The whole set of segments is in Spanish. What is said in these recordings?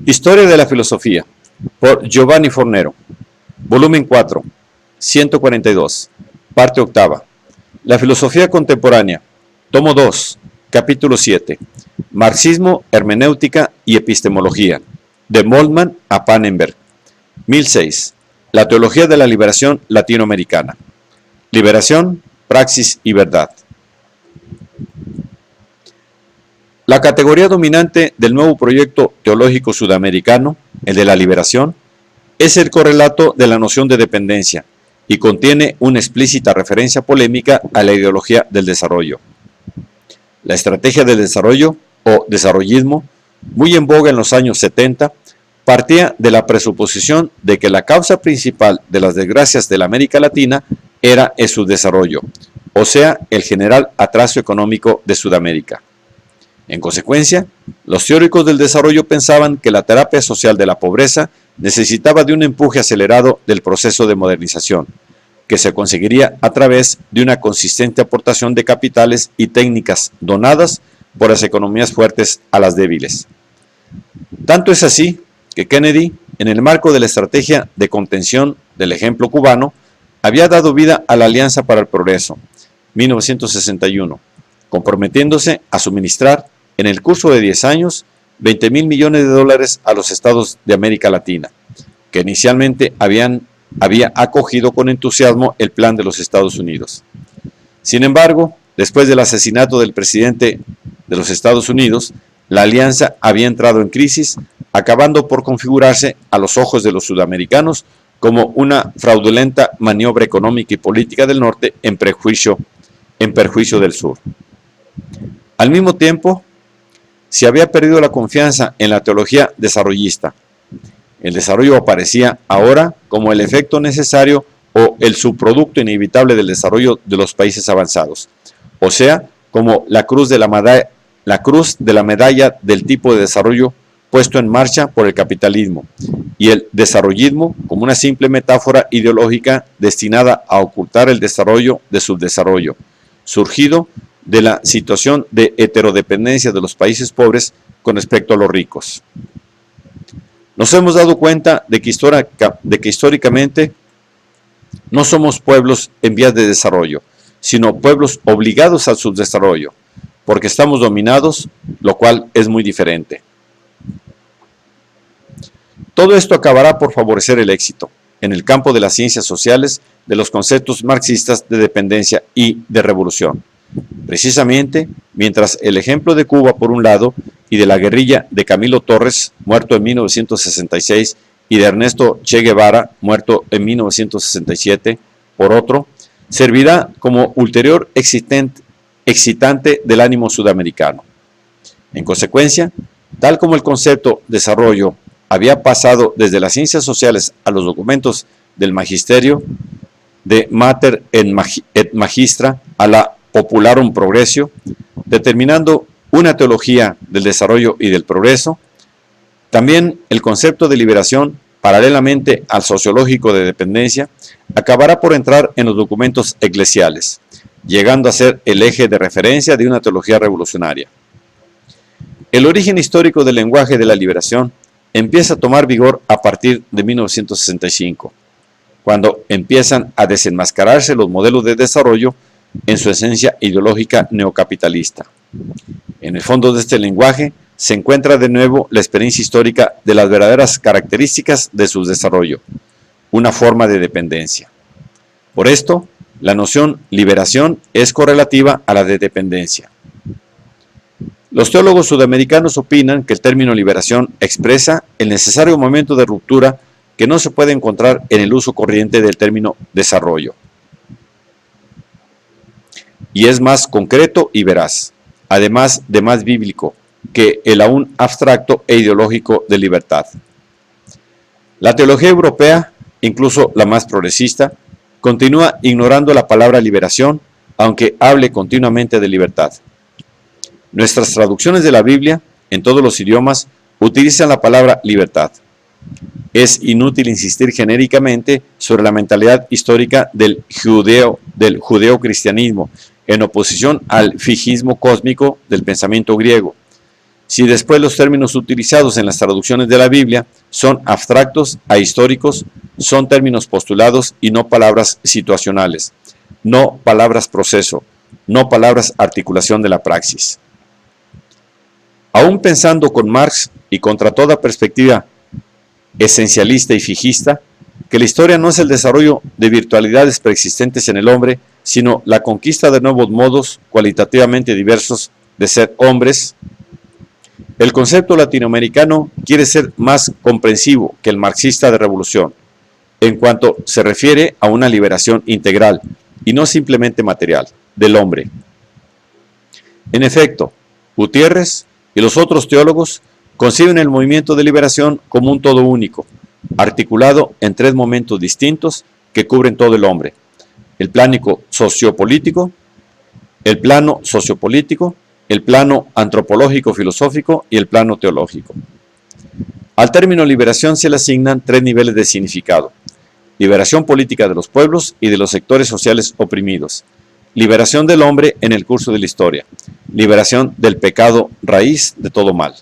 Historia de la filosofía, por Giovanni Fornero, volumen 4, 142, parte octava. La filosofía contemporánea, tomo 2, capítulo 7, Marxismo, hermenéutica y epistemología, de Moltmann a Pannenberg, 1006, la teología de la liberación latinoamericana, liberación, praxis y verdad. La categoría dominante del nuevo proyecto teológico sudamericano, el de la liberación, es el correlato de la noción de dependencia y contiene una explícita referencia polémica a la ideología del desarrollo. La estrategia del desarrollo o desarrollismo, muy en boga en los años 70, partía de la presuposición de que la causa principal de las desgracias de la América Latina era el subdesarrollo, o sea, el general atraso económico de Sudamérica. En consecuencia, los teóricos del desarrollo pensaban que la terapia social de la pobreza necesitaba de un empuje acelerado del proceso de modernización, que se conseguiría a través de una consistente aportación de capitales y técnicas donadas por las economías fuertes a las débiles. Tanto es así que Kennedy, en el marco de la estrategia de contención del ejemplo cubano, había dado vida a la Alianza para el Progreso, 1961, comprometiéndose a suministrar en el curso de 10 años 20.000 millones de dólares a los estados de América Latina, que inicialmente había acogido con entusiasmo el plan de los Estados Unidos. Sin embargo, después del asesinato del presidente de los Estados Unidos, la alianza había entrado en crisis, acabando por configurarse a los ojos de los sudamericanos como una fraudulenta maniobra económica y política del norte en perjuicio del sur. Al mismo tiempo, se había perdido la confianza en la teología desarrollista. El desarrollo aparecía ahora como el efecto necesario o el subproducto inevitable del desarrollo de los países avanzados, o sea, como la cruz de la medalla del tipo de desarrollo puesto en marcha por el capitalismo, y el desarrollismo como una simple metáfora ideológica destinada a ocultar el desarrollo de subdesarrollo, surgido de la situación de heterodependencia de los países pobres con respecto a los ricos. Nos hemos dado cuenta de que históricamente no somos pueblos en vías de desarrollo, sino pueblos obligados al subdesarrollo, porque estamos dominados, lo cual es muy diferente. Todo esto acabará por favorecer el éxito, en el campo de las ciencias sociales, de los conceptos marxistas de dependencia y de revolución. Precisamente, mientras el ejemplo de Cuba por un lado y de la guerrilla de Camilo Torres, muerto en 1966, y de Ernesto Che Guevara, muerto en 1967, por otro, servirá como ulterior excitante del ánimo sudamericano. En consecuencia, tal como el concepto desarrollo había pasado desde las ciencias sociales a los documentos del magisterio, de Mater et Magistra a la Popularum Progressio, determinando una teología del desarrollo y del progreso, también el concepto de liberación, paralelamente al sociológico de dependencia, acabará por entrar en los documentos eclesiales, llegando a ser el eje de referencia de una teología revolucionaria. El origen histórico del lenguaje de la liberación empieza a tomar vigor a partir de 1965, cuando empiezan a desenmascararse los modelos de desarrollo en su esencia ideológica neocapitalista. En el fondo de este lenguaje se encuentra de nuevo la experiencia histórica de las verdaderas características de su desarrollo, una forma de dependencia. Por esto, la noción liberación es correlativa a la de dependencia. Los teólogos sudamericanos opinan que el término liberación expresa el necesario momento de ruptura que no se puede encontrar en el uso corriente del término desarrollo, y es más concreto y veraz, además de más bíblico que el aún abstracto e ideológico de libertad. La teología europea, incluso la más progresista, continúa ignorando la palabra liberación, aunque hable continuamente de libertad. Nuestras traducciones de la Biblia, en todos los idiomas, utilizan la palabra libertad. Es inútil insistir genéricamente sobre la mentalidad histórica del judeo-cristianismo, en oposición al fijísmo cósmico del pensamiento griego. Si después los términos utilizados en las traducciones de la Biblia son abstractos a históricos, son términos postulados y no palabras situacionales, no palabras proceso, no palabras articulación de la praxis. Aún pensando con Marx y contra toda perspectiva esencialista y fijista, que la historia no es el desarrollo de virtualidades preexistentes en el hombre, sino la conquista de nuevos modos cualitativamente diversos de ser hombres, el concepto latinoamericano quiere ser más comprensivo que el marxista de revolución, en cuanto se refiere a una liberación integral, y no simplemente material, del hombre. En efecto, Gutiérrez y los otros teólogos conciben el movimiento de liberación como un todo único, articulado en tres momentos distintos que cubren todo el hombre: el plano sociopolítico, el plano antropológico-filosófico y el plano teológico. Al término liberación se le asignan tres niveles de significado: liberación política de los pueblos y de los sectores sociales oprimidos, liberación del hombre en el curso de la historia, liberación del pecado raíz de todo mal.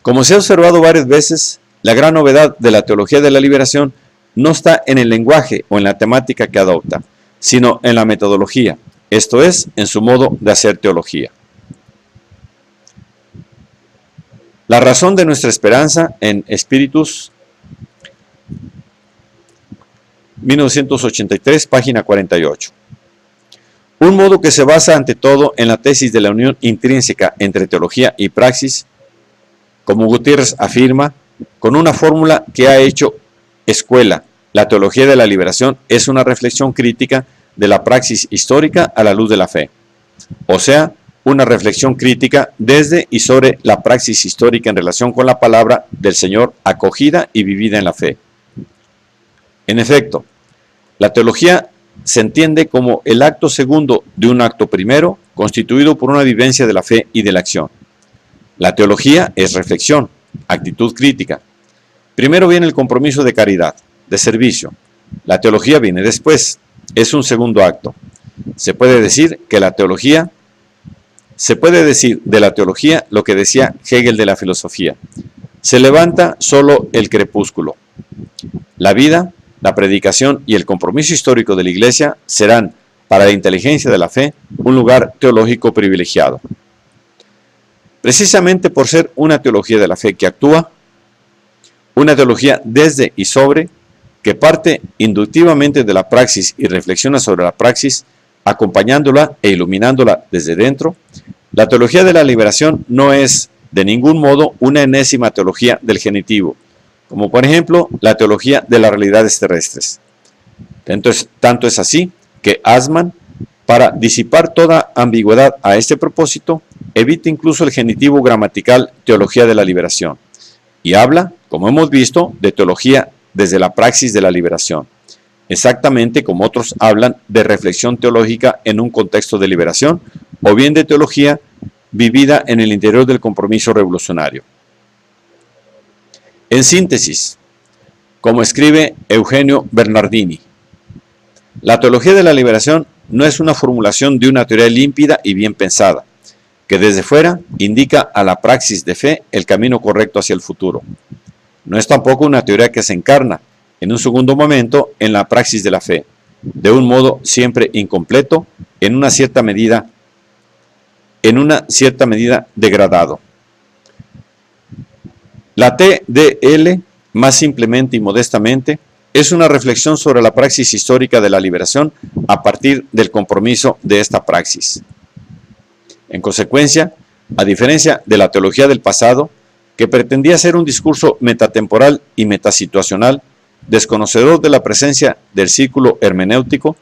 Como se ha observado varias veces, la gran novedad de la teología de la liberación no está en el lenguaje o en la temática que adopta, sino en la metodología, esto es, en su modo de hacer teología. La razón de nuestra esperanza en Spiritus, 1983, página 48. Un modo que se basa ante todo en la tesis de la unión intrínseca entre teología y praxis, como Gutiérrez afirma, con una fórmula que ha hecho escuela. La teología de la liberación es una reflexión crítica de la praxis histórica a la luz de la fe, o sea, una reflexión crítica desde y sobre la praxis histórica en relación con la palabra del Señor acogida y vivida en la fe. En efecto, la teología se entiende como el acto segundo de un acto primero, constituido por una vivencia de la fe y de la acción. La teología es reflexión, actitud crítica. Primero viene el compromiso de caridad, de servicio. La teología viene después, es un segundo acto. Se puede decir de la teología lo que decía Hegel de la filosofía: se levanta solo el crepúsculo. La vida, la predicación y el compromiso histórico de la Iglesia serán, para la inteligencia de la fe, un lugar teológico privilegiado. Precisamente por ser una teología de la fe que actúa, una teología desde y sobre, que parte inductivamente de la praxis y reflexiona sobre la praxis, acompañándola e iluminándola desde dentro, la teología de la liberación no es de ningún modo una enésima teología del genitivo, como por ejemplo la teología de las realidades terrestres. Entonces, tanto es así que Assmann, para disipar toda ambigüedad a este propósito, evita incluso el genitivo gramatical teología de la liberación, y habla, como hemos visto, de teología desde la praxis de la liberación, exactamente como otros hablan de reflexión teológica en un contexto de liberación, o bien de teología vivida en el interior del compromiso revolucionario. En síntesis, como escribe Eugenio Bernardini, la teología de la liberación no es una formulación de una teoría límpida y bien pensada, que desde fuera indica a la praxis de fe el camino correcto hacia el futuro. No es tampoco una teoría que se encarna, en un segundo momento, en la praxis de la fe, de un modo siempre incompleto, en una cierta medida degradado. La TDL, más simplemente y modestamente, es una reflexión sobre la praxis histórica de la liberación a partir del compromiso de esta praxis. En consecuencia, a diferencia de la teología del pasado, que pretendía ser un discurso metatemporal y metasituacional, desconocedor de la presencia del círculo hermenéutico,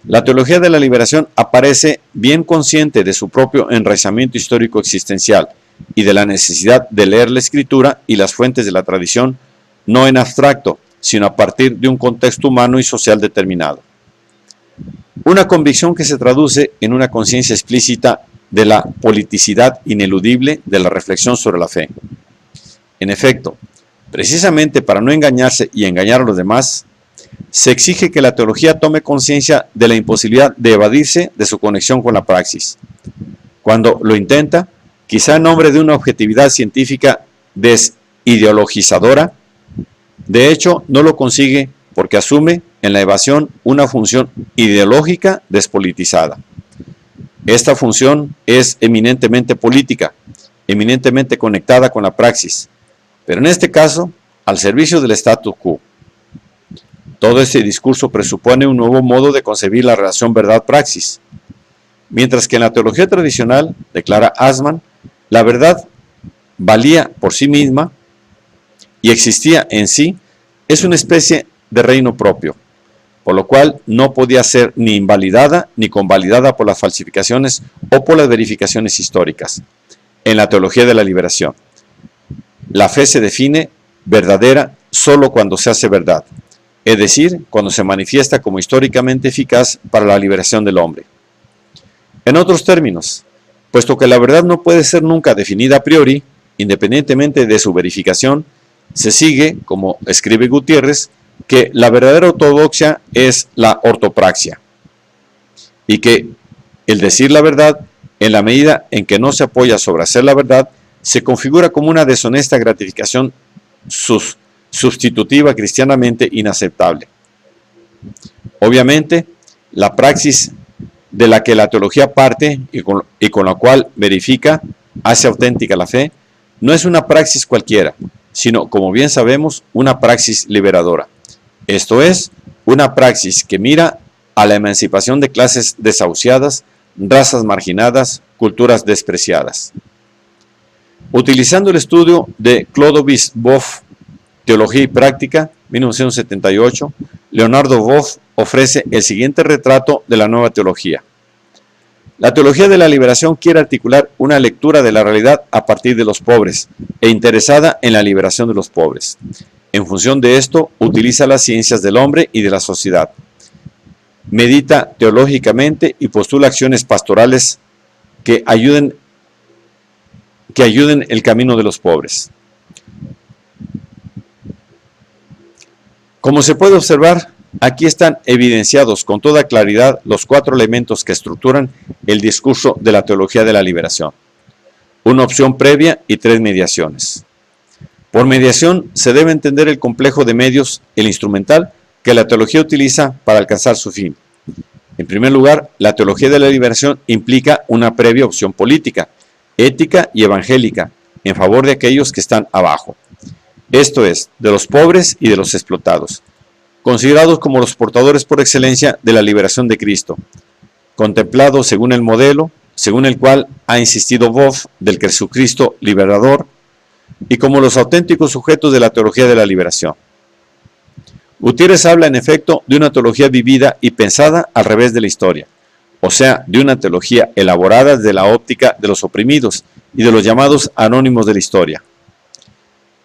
la teología de la liberación aparece bien consciente de su propio enraizamiento histórico existencial y de la necesidad de leer la escritura y las fuentes de la tradición, no en abstracto, sino a partir de un contexto humano y social determinado. Una convicción que se traduce en una conciencia explícita de la politicidad ineludible de la reflexión sobre la fe. En efecto, precisamente para no engañarse y engañar a los demás, se exige que la teología tome conciencia de la imposibilidad de evadirse de su conexión con la praxis. Cuando lo intenta, quizá en nombre de una objetividad científica desideologizadora. De hecho, no lo consigue porque asume en la evasión una función ideológica despolitizada. Esta función es eminentemente política, eminentemente conectada con la praxis, pero en este caso, al servicio del status quo. Todo este discurso presupone un nuevo modo de concebir la relación verdad-praxis. Mientras que en la teología tradicional, declara Assmann, la verdad valía por sí misma y existía en sí, es una especie de reino propio, por lo cual no podía ser ni invalidada ni convalidada por las falsificaciones o por las verificaciones históricas. En la teología de la liberación, la fe se define verdadera solo cuando se hace verdad, es decir, cuando se manifiesta como históricamente eficaz para la liberación del hombre. En otros términos, puesto que la verdad no puede ser nunca definida a priori, independientemente de su verificación, se sigue, como escribe Gutiérrez, que la verdadera ortodoxia es la ortopraxia, y que el decir la verdad, en la medida en que no se apoya sobre hacer la verdad, se configura como una deshonesta gratificación sustitutiva cristianamente inaceptable. Obviamente, la praxis de la que la teología parte y con la cual verifica, hace auténtica la fe, no es una praxis cualquiera, sino, como bien sabemos, una praxis liberadora. Esto es, una praxis que mira a la emancipación de clases desahuciadas, razas marginadas, culturas despreciadas. Utilizando el estudio de Clodovis Boff, Teología y Práctica, 1978, Leonardo Boff ofrece el siguiente retrato de la nueva teología. La teología de la liberación quiere articular una lectura de la realidad a partir de los pobres e interesada en la liberación de los pobres. En función de esto, utiliza las ciencias del hombre y de la sociedad. Medita teológicamente y postula acciones pastorales que ayuden el camino de los pobres. Como se puede observar, aquí están evidenciados con toda claridad los 4 elementos que estructuran el discurso de la teología de la liberación. Una opción previa y 3 mediaciones. Por mediación se debe entender el complejo de medios, el instrumental, que la teología utiliza para alcanzar su fin. En primer lugar, la teología de la liberación implica una previa opción política, ética y evangélica, en favor de aquellos que están abajo. Esto es, de los pobres y de los explotados, considerados como los portadores por excelencia de la liberación de Cristo, contemplado según el modelo, según el cual ha insistido Boff del Jesucristo liberador, y como los auténticos sujetos de la teología de la liberación. Gutiérrez habla en efecto de una teología vivida y pensada al revés de la historia, o sea, de una teología elaborada desde la óptica de los oprimidos y de los llamados anónimos de la historia.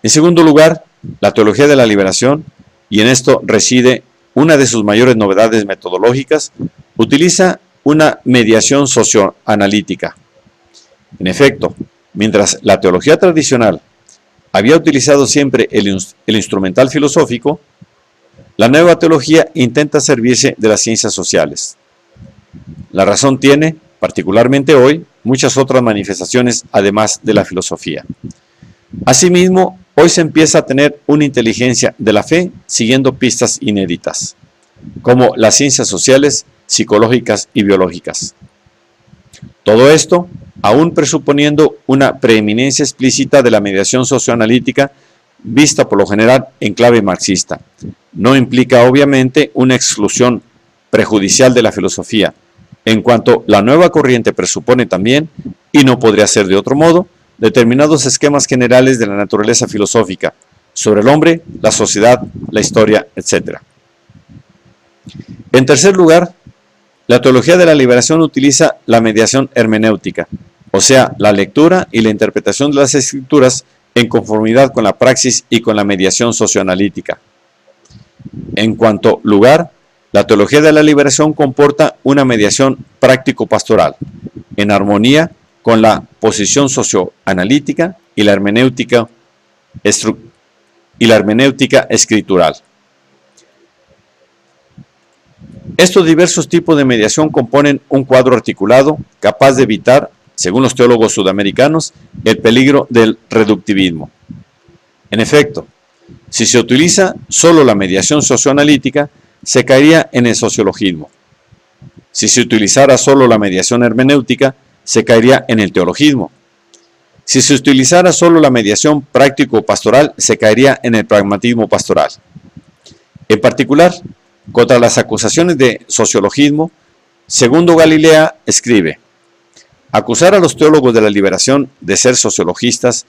En segundo lugar, la teología de la liberación, y en esto reside una de sus mayores novedades metodológicas, utiliza una mediación socioanalítica. En efecto, mientras la teología tradicional había utilizado siempre el instrumental filosófico, la nueva teología intenta servirse de las ciencias sociales. La razón tiene, particularmente hoy, muchas otras manifestaciones además de la filosofía. Asimismo, hoy se empieza a tener una inteligencia de la fe siguiendo pistas inéditas, como las ciencias sociales, psicológicas y biológicas. Todo esto, aún presuponiendo una preeminencia explícita de la mediación socioanalítica, vista por lo general en clave marxista, no implica obviamente una exclusión prejudicial de la filosofía, en cuanto la nueva corriente presupone también, y no podría ser de otro modo, determinados esquemas generales de la naturaleza filosófica, sobre el hombre, la sociedad, la historia, etc. En tercer lugar, la teología de la liberación utiliza la mediación hermenéutica, o sea, la lectura y la interpretación de las escrituras en conformidad con la praxis y con la mediación socioanalítica. En cuanto lugar, la teología de la liberación comporta una mediación práctico-pastoral, en armonía con la posición socioanalítica y la hermenéutica escritural. Estos diversos tipos de mediación componen un cuadro articulado capaz de evitar según los teólogos sudamericanos, el peligro del reductivismo. En efecto, si se utiliza solo la mediación socioanalítica, se caería en el sociologismo. Si se utilizara solo la mediación hermenéutica, se caería en el teologismo. Si se utilizara solo la mediación práctico-pastoral, se caería en el pragmatismo pastoral. En particular, contra las acusaciones de sociologismo, Segundo Galilea escribe: acusar a los teólogos de la liberación de ser sociologistas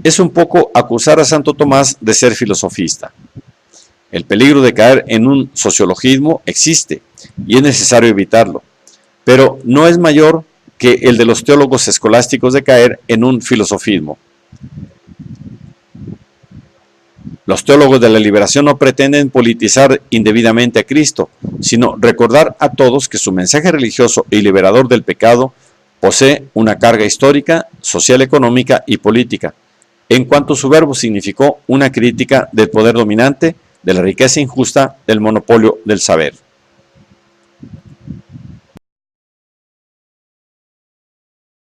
es un poco acusar a Santo Tomás de ser filosofista. El peligro de caer en un sociologismo existe y es necesario evitarlo, pero no es mayor que el de los teólogos escolásticos de caer en un filosofismo. Los teólogos de la liberación no pretenden politizar indebidamente a Cristo, sino recordar a todos que su mensaje religioso y liberador del pecado posee una carga histórica, social, económica y política, en cuanto su verbo significó una crítica del poder dominante, de la riqueza injusta, del monopolio del saber.